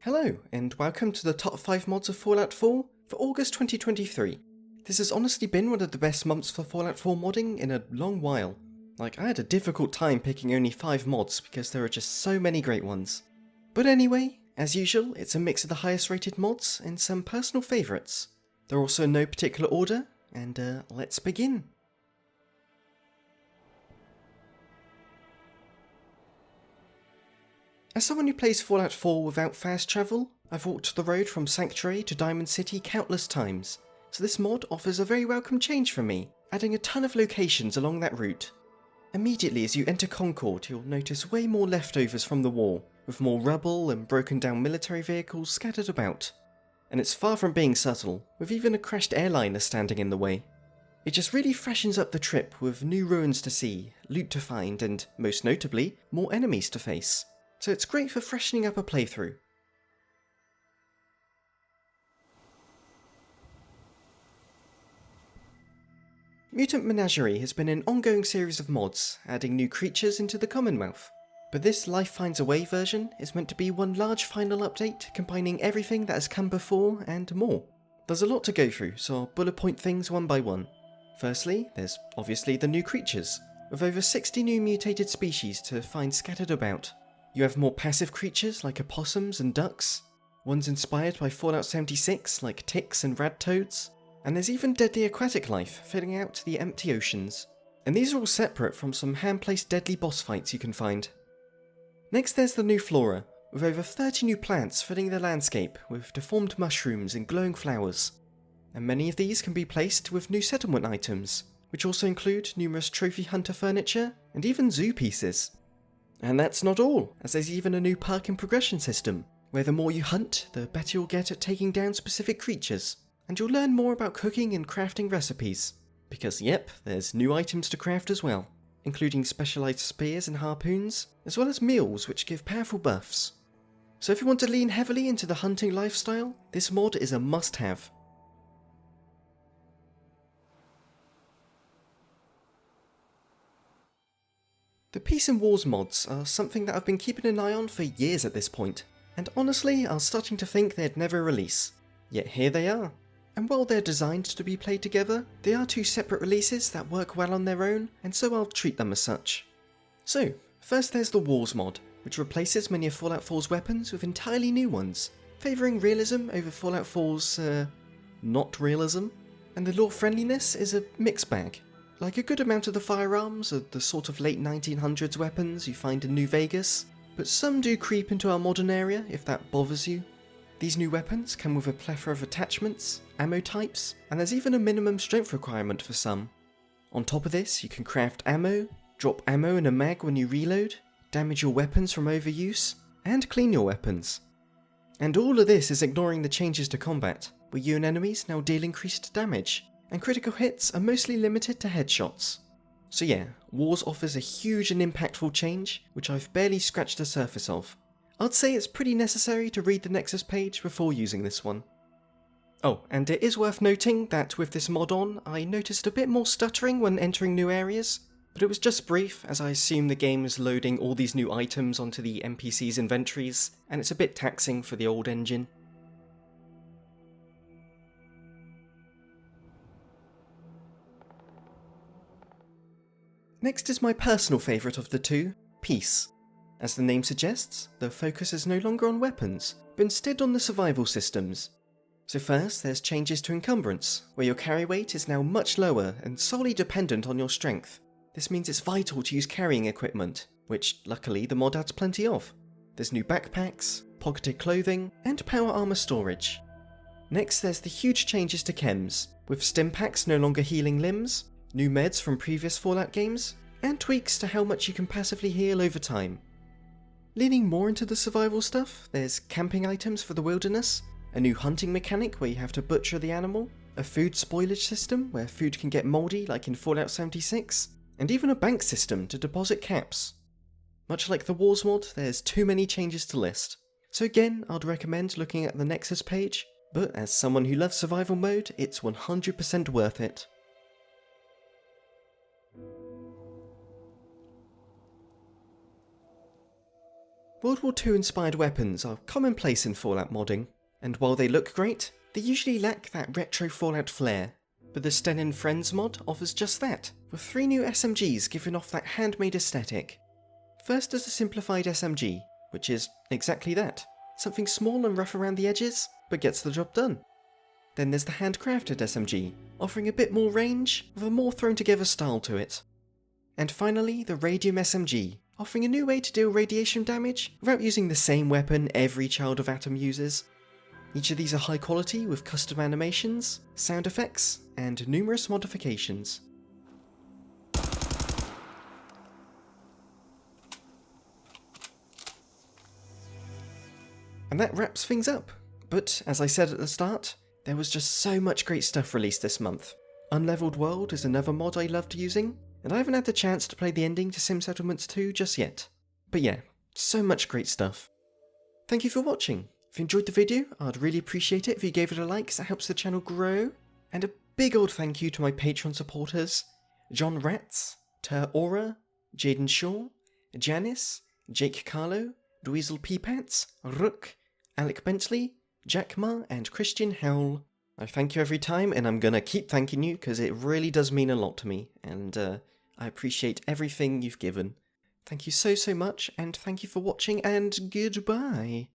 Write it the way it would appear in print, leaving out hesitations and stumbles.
Hello, and welcome to the top 5 mods of Fallout 4 for August 2023. This has honestly been one of the best months for Fallout 4 modding in a long while. I had a difficult time picking only 5 mods because there are just so many great ones. But anyway, as usual, it's a mix of the highest rated mods and some personal favourites. They're also in no particular order, and let's begin. As someone who plays Fallout 4 without fast travel, I've walked the road from Sanctuary to Diamond City countless times, so this mod offers a very welcome change for me, adding a ton of locations along that route. Immediately as you enter Concord, you'll notice way more leftovers from the war, with more rubble and broken down military vehicles scattered about. And it's far from being subtle, with even a crashed airliner standing in the way. It just really freshens up the trip with new ruins to see, loot to find, and, most notably, more enemies to face. So it's great for freshening up a playthrough. Mutant Menagerie has been an ongoing series of mods, adding new creatures into the CommonWealth. But this Life Finds a Way version is meant to be one large final update combining everything that has come before and more. There's a lot to go through, so I'll bullet point things one by one. Firstly, there's obviously the new creatures, with over 60 new mutated species to find scattered about. You have more passive creatures like opossums and ducks, ones inspired by Fallout 76 like ticks and radtoads, and there's even deadly aquatic life filling out the empty oceans. And these are all separate from some hand-placed deadly boss fights you can find. Next there's the new flora, with over 30 new plants filling the landscape with deformed mushrooms and glowing flowers. And many of these can be placed with new settlement items, which also include numerous trophy hunter furniture and even zoo pieces. And that's not all, as there's even a new perk and progression system, where the more you hunt, the better you'll get at taking down specific creatures, and you'll learn more about cooking and crafting recipes. Because yep, there's new items to craft as well, including specialised spears and harpoons, as well as meals which give powerful buffs. So if you want to lean heavily into the hunting lifestyle, this mod is a must-have. The Peace and Wars mods are something that I've been keeping an eye on for years at this point, and honestly I was starting to think they'd never release. Yet here they are. And while they're designed to be played together, they are two separate releases that work well on their own, and so I'll treat them as such. So, first there's the Wars mod, which replaces many of Fallout 4's weapons with entirely new ones, favouring realism over Fallout 4's, not realism, and the lore friendliness is a mixed bag. Like a good amount of the firearms are the sort of late 1900s weapons you find in New Vegas, but some do creep into our modern area if that bothers you. These new weapons come with a plethora of attachments, ammo types, and there's even a minimum strength requirement for some. On top of this, you can craft ammo, drop ammo in a mag when you reload, damage your weapons from overuse, and clean your weapons. And all of this is ignoring the changes to combat, where you and enemies now deal increased damage, and critical hits are mostly limited to headshots. So yeah, Wars offers a huge and impactful change, which I've barely scratched the surface of. I'd say it's pretty necessary to read the Nexus page before using this one. Oh, and it is worth noting that with this mod on, I noticed a bit more stuttering when entering new areas, but it was just brief, as I assume the game is loading all these new items onto the NPC's inventories, and it's a bit taxing for the old engine. Next is my personal favourite of the two, Peace. As the name suggests, the focus is no longer on weapons, but instead on the survival systems. So first, there's changes to encumbrance, where your carry weight is now much lower and solely dependent on your strength. This means it's vital to use carrying equipment, which luckily the mod adds plenty of. There's new backpacks, pocketed clothing, and power armor storage. Next, there's the huge changes to chems, with stim packs no longer healing limbs, new meds from previous Fallout games, and tweaks to how much you can passively heal over time. Leaning more into the survival stuff, there's camping items for the wilderness, a new hunting mechanic where you have to butcher the animal, a food spoilage system where food can get mouldy like in Fallout 76, and even a bank system to deposit caps. Much like the Wars mod, there's too many changes to list. So again, I'd recommend looking at the Nexus page, but as someone who loves survival mode, it's 100% worth it. World War II inspired weapons are commonplace in Fallout modding, and while they look great, they usually lack that retro Fallout flair. But the Sten and Friends mod offers just that, with 3 new SMGs giving off that handmade aesthetic. First is the simplified SMG, which is exactly that, something small and rough around the edges, but gets the job done. Then there's the handcrafted SMG, offering a bit more range, with a more thrown together style to it. And finally, the Radium SMG, offering a new way to deal radiation damage without using the same weapon every Child of Atom uses. Each of these are high quality with custom animations, sound effects, and numerous modifications. And that wraps things up. But as I said at the start, there was just so much great stuff released this month. Unleveled World is another mod I loved using, and I haven't had the chance to play the ending to Sim Settlements 2 just yet. But yeah, so much great stuff. Thank you for watching. If you enjoyed the video, I'd really appreciate it if you gave it a like, as it helps the channel grow. And a big old thank you to my Patreon supporters, John Ratz, Ter Aura, Jaden Shaw, Janice, Jake Carlo, Dweezil Peepats, Rook, Alec Bentley, Jack Ma, and Christian Howell. I thank you every time, and I'm gonna keep thanking you because it really does mean a lot to me, and I appreciate everything you've given. Thank you so much, and thank you for watching, and goodbye.